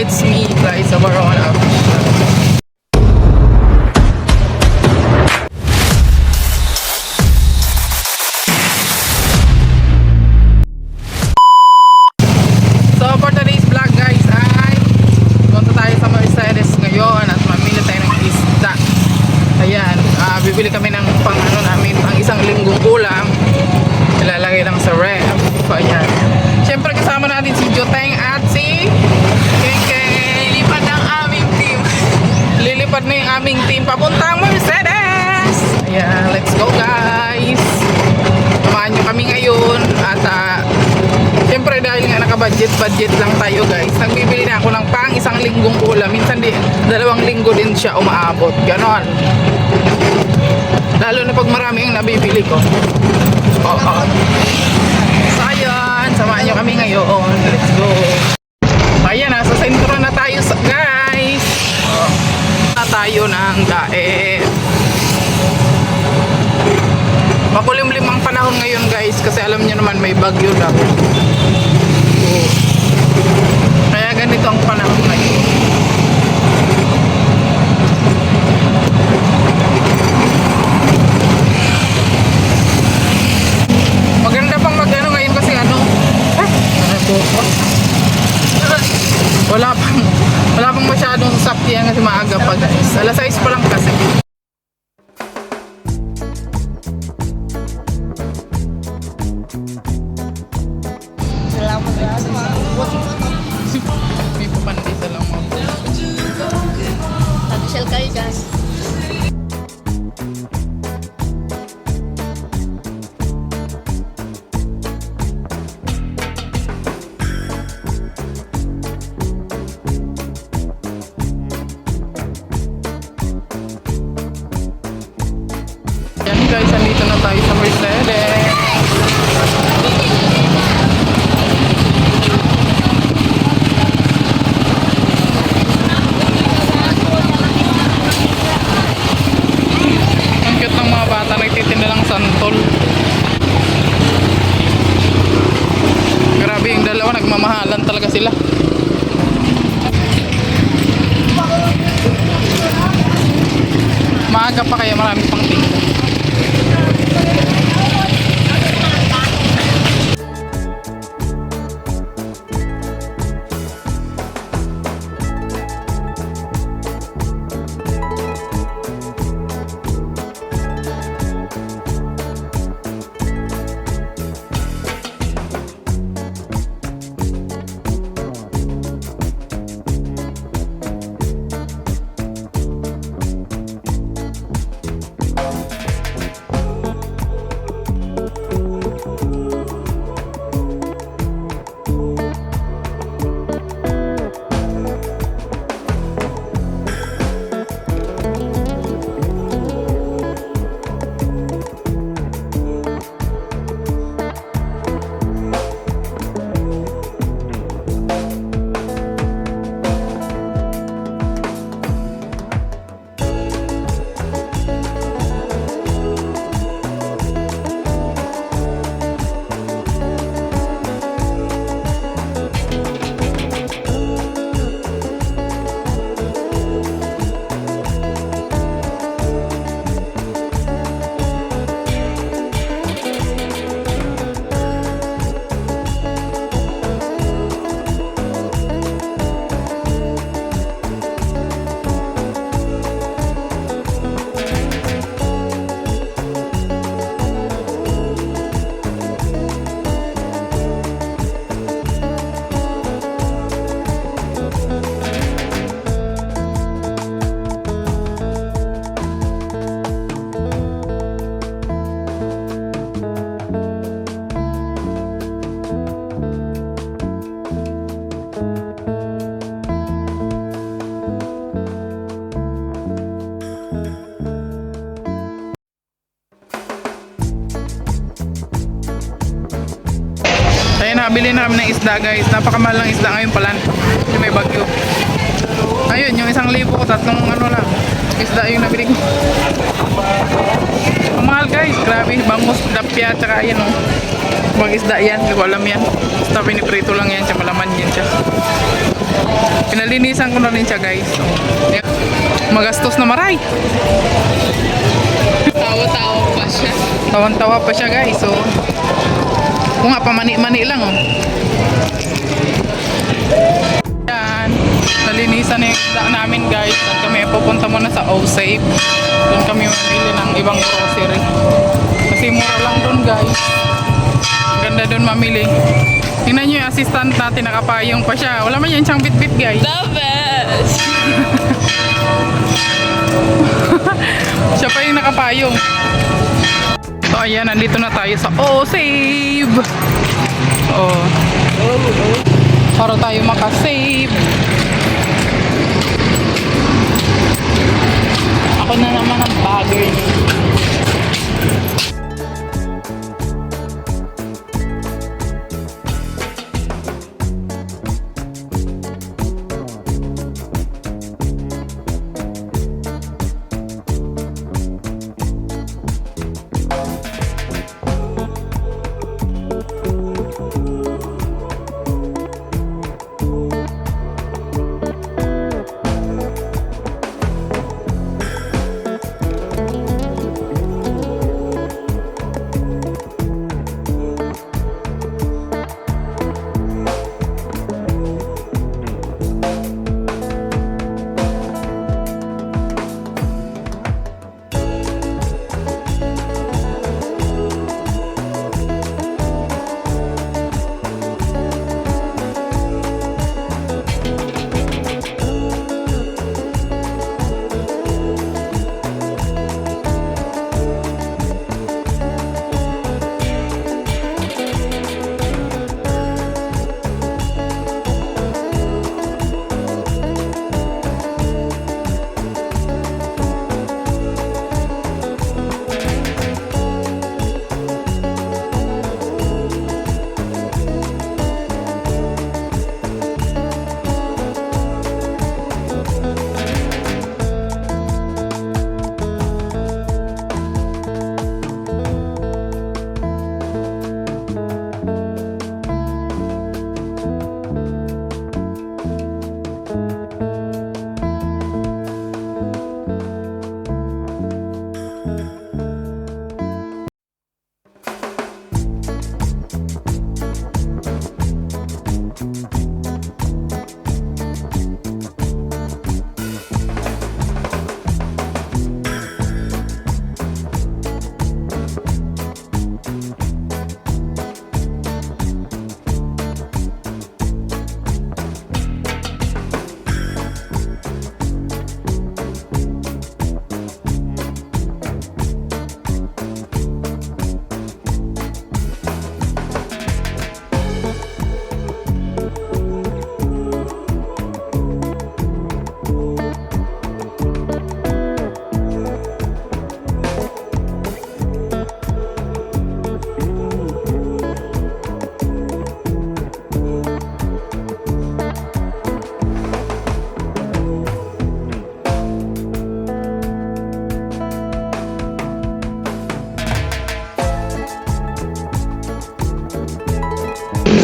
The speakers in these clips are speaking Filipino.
it's me, guys, Amaron Official. So for today's vlog, guys, ay punta tayo sa Mercedes ngayon at mamili tayo ng isda. Ayan, bibili kami ng pang ano namin, ang isang linggong ulam. Ilalagay lang sa ref. Ayan. Siyempre kasama natin si Joteng at si Kengkeng. Lilipad ng aming team. Lilipad na yung aming team papuntang Mercedes. Ayan, let's go, guys. Samahan nyo kami ngayon. At siyempre dahil nga naka-budget lang tayo, guys, nagbibili na ako ng pang isang linggong ulam. Minsan 2 linggo din siya umaabot. Ganon. Lalo na pag marami yung nabibili ko. Oo. So ayun, samahan nyo kami ngayon. Let's go. Ayan, nasa sentro na tayo, guys. Na tayo ng daet. Makulimlim ang panahon ngayon, guys, kasi alam nyo naman may bagyo daw. Kaya ganito ang panahon ngayon. Maganda pang mag-ano ngayon kasi wala pang masyadong sasakyan kasi maaga pa, guys. Alas 6 pa lang kasi. Salamat May papandita lang mo. Official kayo, guys. Yan, guys, andito na tayo sa Mercedes. Ang cute ng mga bata, nagtitinda lang santol. Grabe yung dalawa, nagmamahalan talaga sila. Maaga pa kaya marami pang tinda. Ayun, nabili na kami ng isda, guys. Napakamahal ng isda ngayon pala. Yung may bagyo. Ayun, yung 1,000 ko, 3 ano lang. Isda yung nabili ko. Ang mahal, guys. Grabe. Bangus, dapya, tsaka yan, oh. Mag isda yan. Hindi ko alam yan. Basta piniprito lang yan siya. Malaman yan siya. Pinalinisan ko na rin siya guys. So, magastos na maray. Tawa-tawa pa siya. Tawan-tawa pa siya guys. So, kung nga pamani-mani lang oh. Yan. Nalinisan na yung isda namin guys. At kami pupunta muna sa O-Save. Doon kami mamili ng ibang grocery. Kasi mura lang doon guys. Ang ganda doon mamili. Tingnan nyo yung assistant natin, nakapayong pa siya. Wala man yan siyang bit-bit guys. The best! Siya pa yung nakapayong. So ayan, nandito na tayo sa O-Save. Oh. Para tayo makasave. Ako na naman ang bagger niya.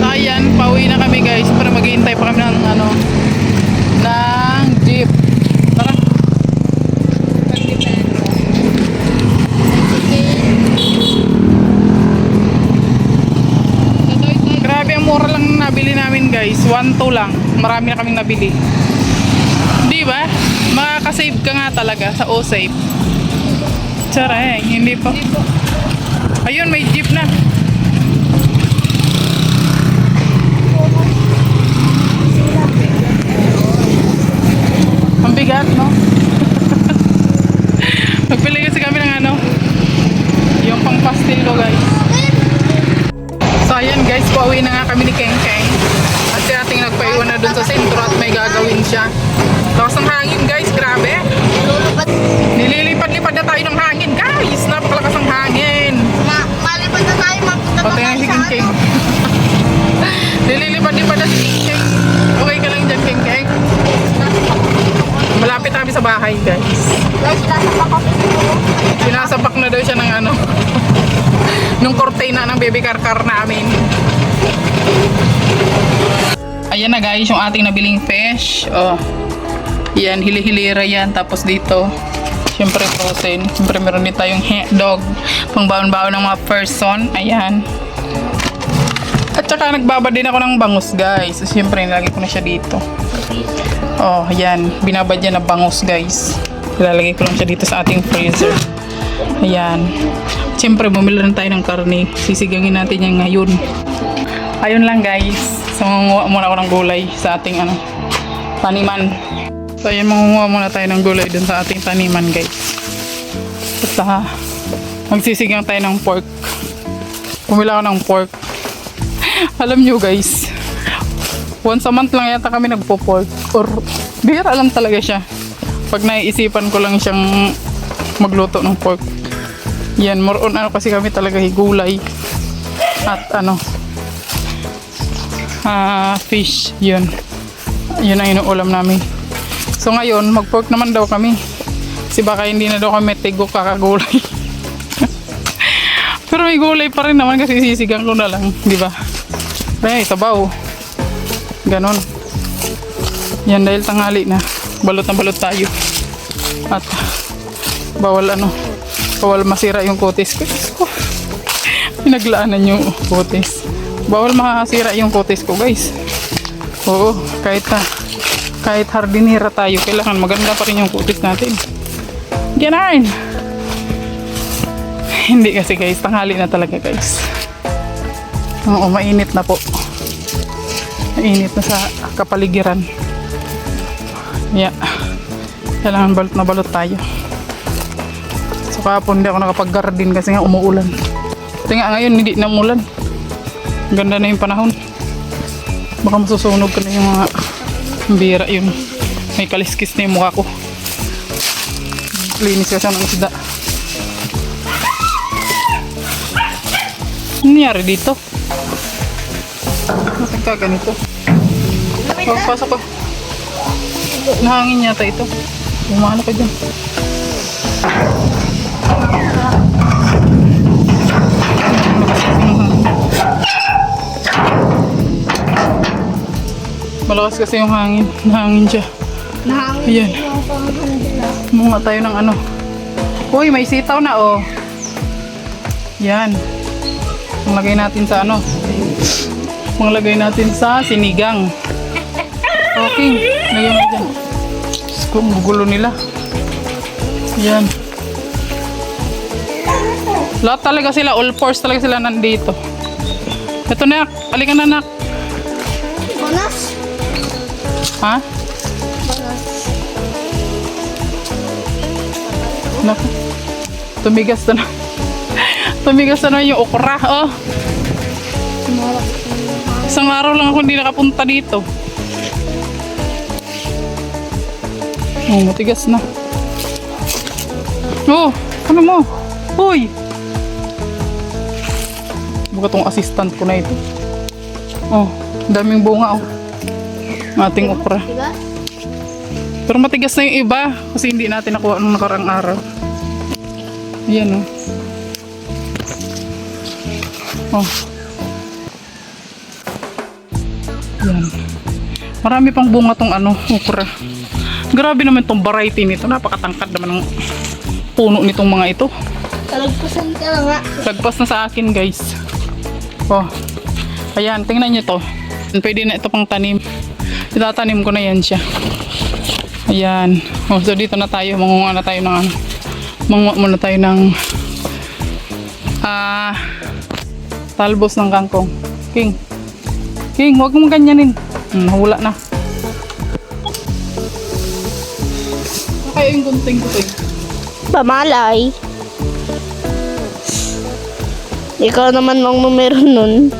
Ayan, pauwi na kami guys para maghihintay pa kami ng ng jeep. Tara. Grabe, ang mura lang nabili namin guys. 1-2 lang. Marami na kaming nabili. Di ba? Makakasave ka nga talaga sa O-Save. Tsara hindi pa. Ayun, may jeep na. Ang bigat, no? Magpili kasi kami ng yung pang pastel ko, guys. So, ayan guys, pauwi na nga kami ni Keng Keng. At si ating nagpaiwan na dun sa sentro at may gagawin siya. Lakas ng hangin, guys, grabe. Nililipad-lipad na tayo ng hangin, guys. Napakalakas ng hangin. Malipad na tayo, mapunta Pati na si Keng Keng. Nililipad-lipad na si Keng Keng. Okay ka lang dyan, Keng Keng. Malapit kami sa bahay, guys. Guys, nasa pa kami siguro. Sinasapak na daw siya ng nung cortina ng baby car namin. Ayan na guys, yung ating nabiling fish. Oh. Yan, hili-hilira yan. Tapos dito, syempre frozen. Syempre meron din tayong dog. Pang baon-baon ng mga person. Ayan. At saka nagbabad din ako ng bangus guys. So, syempre nilagay ko na siya dito. Oh, ayan. Binabad yan na bangus guys. Ilalagay ko lang siya dito sa ating freezer. Ayan. Syempre bumili rin tayo ng karne. Sisigangin natin yan ngayon. Ayun lang guys. So, mangunguha muna ako ng gulay sa ating taniman. So, ayan, mangunguha muna tayo ng gulay dun sa ating taniman, guys. At magsisigang tayo ng pork. Pumila ako ng pork. Alam nyo, guys, once a month lang yata kami nagpo-pork. Or, bihira lang talaga siya. Pag naiisipan ko lang siyang magluto ng pork. Yan, more on kasi kami talaga gulay. At fish, yun ang inuulam namin. So ngayon mag-pork naman daw kami kasi baka hindi na daw kami tigok kakagulay. Pero may gulay pa rin naman kasi sisigang ko na lang, di ba? Ay, sabaw, ganon. Yan, dahil tanghali na, balot na balot tayo. At bawal masira yung kutis ko. Pinaglaanan yung kutis. Bawal makasira yung kutis ko, guys. Oo, kahit hardinera tayo, kailangan maganda pa rin yung kutis natin. Ganun. Hindi kasi guys, tanghali na talaga guys. Oo, mainit na po. Mainit na sa kapaligiran. Yeah. Kailangan balot na balot tayo. So kahapon hindi ako nakapag-garden kasi nga umuulan. Kasi nga ngayon hindi na umulan. Ganda na yung panahon. Baka masusunog ko na yung mga bira yun. May kaliskis na yung mukha ko. Linis kasi ng isda. Ano nangyari dito? Bakit ka ganito? Pasok ko. Nahangin yata ito. Umano ka dyan. Malakas kasi yung hangin. Nahangin siya. Ayan. Munga tayo ng Uy, may sitaw na oh. Yan. Manglagay natin sa Manglagay natin sa sinigang. Okay. Lagyan mo dyan. Kung gugulo nila. Yan. Lahat talaga sila. All fours talaga sila nandito. Ito na. Halika na nak. Bonus? Ha? Naku. Tumigas na. Tumigas na yung okra. Oh. Isang araw lang ako hindi nakapunta dito. Oh, matigas na. Oh, ano mo? Hoy! Buka tong assistant ko na ito. Oh, daming bunga oh. Ating okra. Pero matigas na yung iba kasi hindi natin nakuha nung nakarang araw. Yan oh. Yan. Marami pang bunga tong okra. Grabe naman tong variety nito. Napakatangkad naman ng puno nitong mga ito. Talagpasan ka lang nga. Lagpas na sa akin guys. Oh. Ayan, tingnan nyo to. Pwede na ito pang tanim. Itatanim ko na yan siya. Ayan. Oh, so dito na tayo. Mangunga na tayo ng mangunga muna tayo ng talbos ng kangkong. King, huwag mong ganyanin. Nahula na. Kaya yung gunting ko to. Pamalay. Ikaw naman ang numero nun.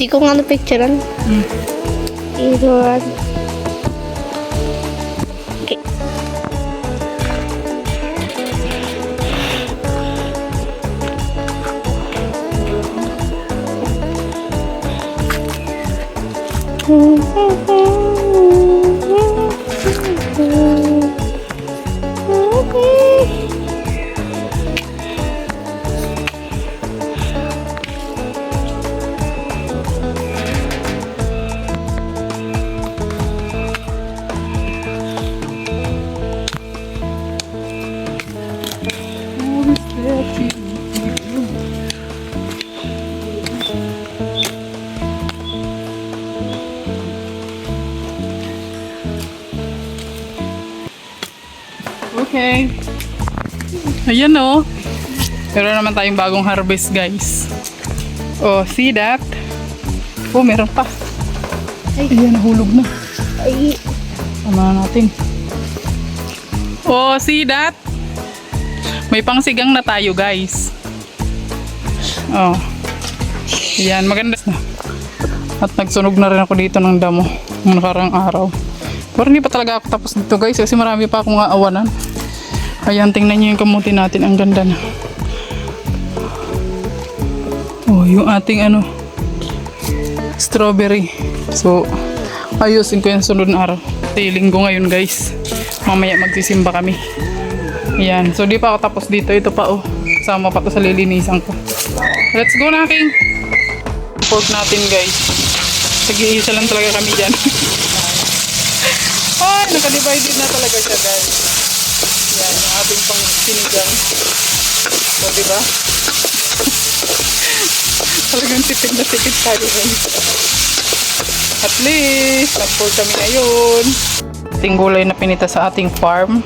Hindi ko nga na-picturean. Hmm. Iwan. Okay. Okay. Ayan o. Meron naman tayong bagong harvest, guys. Oh, see that? Oh, meron pa. Ayan, nahulog na. Ay, Tama na natin. Oh, see that? May pangsigang na tayo, guys. Oh. Ayan, maganda na. At nagsunog na rin ako dito ng damo ng nakarang araw. Pero hindi pa talaga ako tapos dito, guys, kasi marami pa akong aawanan. Ayan, tingnan nyo yung kamuti natin. Ang ganda na. Oh, yung ating ano, strawberry. So, ayusin ko yung sunod na araw. Kasi linggo ngayon, guys. Mamaya magsisimba kami. Ayan. So, di pa ako tapos dito. Ito pa, oh. Sama pa to sa lilinisan ko. Let's go na, King. Pork natin, guys. Tag-iisa lang talaga kami dyan. Ay, nakadivided na talaga siya, guys. Yan, yung ating pang sinigang. So, diba? Talagang tipid na tipid tayo, guys. At least, nag-pork kami ngayon. Ating gulay na pinita sa ating farm.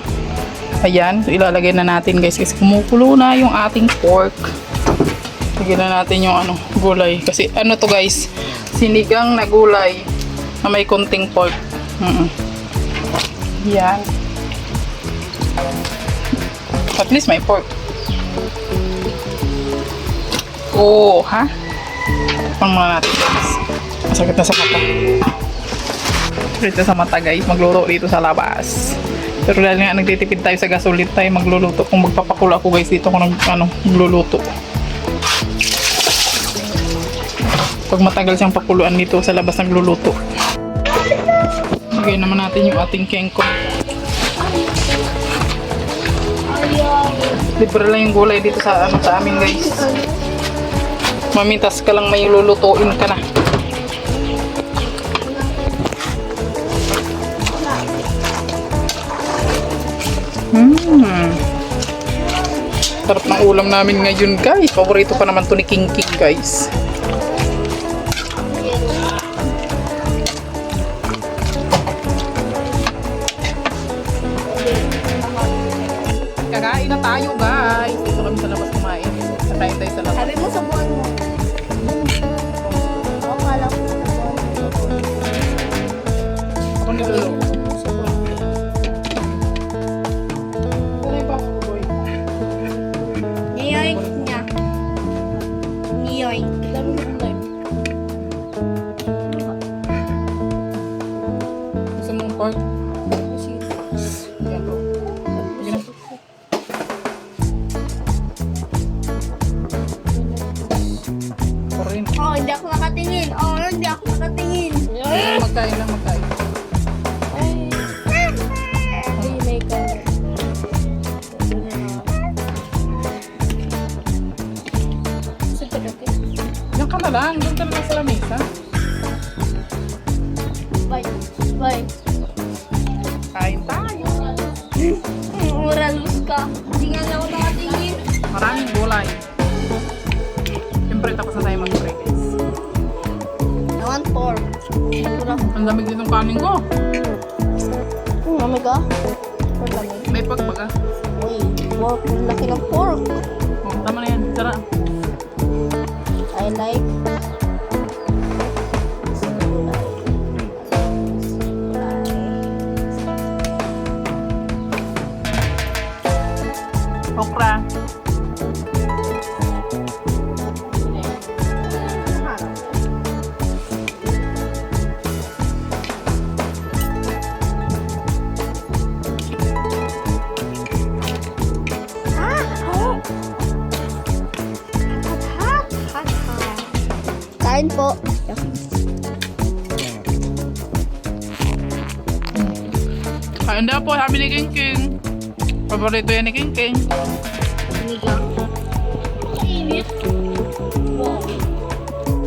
Ayan, so ilalagay na natin, guys, kasi kumukulo na yung ating pork. Lagyan na natin yung ano, gulay. Kasi ano to, guys, sinigang na gulay na may konting pork. Yan. At least may pork. Oh, ha? Pang muna natin, guys. Masakit na sa mata. Dito sa mata, guys. Magluluto dito sa labas. Pero dahil nga nagtitipid tayo sa gasolin tayo magluluto. Kung magpapakulo ako, guys, dito ako magluluto. Pag matagal siyang pakuluan dito sa labas nagluluto. Lagay naman natin yung ating kengkong. Libre lang yung gulay dito sa amin, guys. Mamitas ka lang may lulutuin ka na. Sarap ng ulam namin ngayon, guys. Paborito pa naman to ni King King, guys. Kakain na tayo, guys. Dito kami sa labas kumain. Kakain tayo sa labas. sabi mo sa buwan mo. Ako kala ko sa buwan mo. Ako niluluto. Ano yung papa ko, boy? Niyoink niya. Niyoink. Dami mo kulay. Gusto mong pork? Yan po. Sige na. Korin. Oh, hindi ako nakatingin. Oh, hindi ako nakatingin. Magkain lang, magkain. Ay, may color. Yan ka na lang. Doon ka na lang sa lamesa. Bye. Bye. Kain tayo. Muralus ka. Hindi nga lang ako nakatingin. Maraming gulay. Siyempre, tapos na tayo mag-pray, guys. I want pork. Ang lamig din ng kanin ko. Lamig ka? Pork lamig. May pagbaga. Uy, pork. Ang laki ng pork. Oh, tama na yan. Tara. I like. Okra. Kain po. Kain daw po, sabi ni King King. Paborito yan ni King King.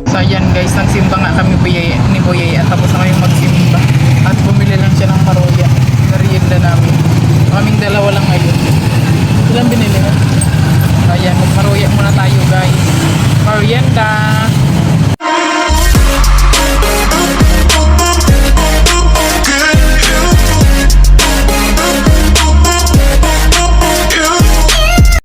So ayan guys, nagsimba nga kami ni Buyay at tapos na kami magsimba. At bumili lang siya ng maruya. Merienda namin. Kaming dalawa lang ngayon. Ilang binili mo? So ayan, magmaruya muna tayo guys. Merienda!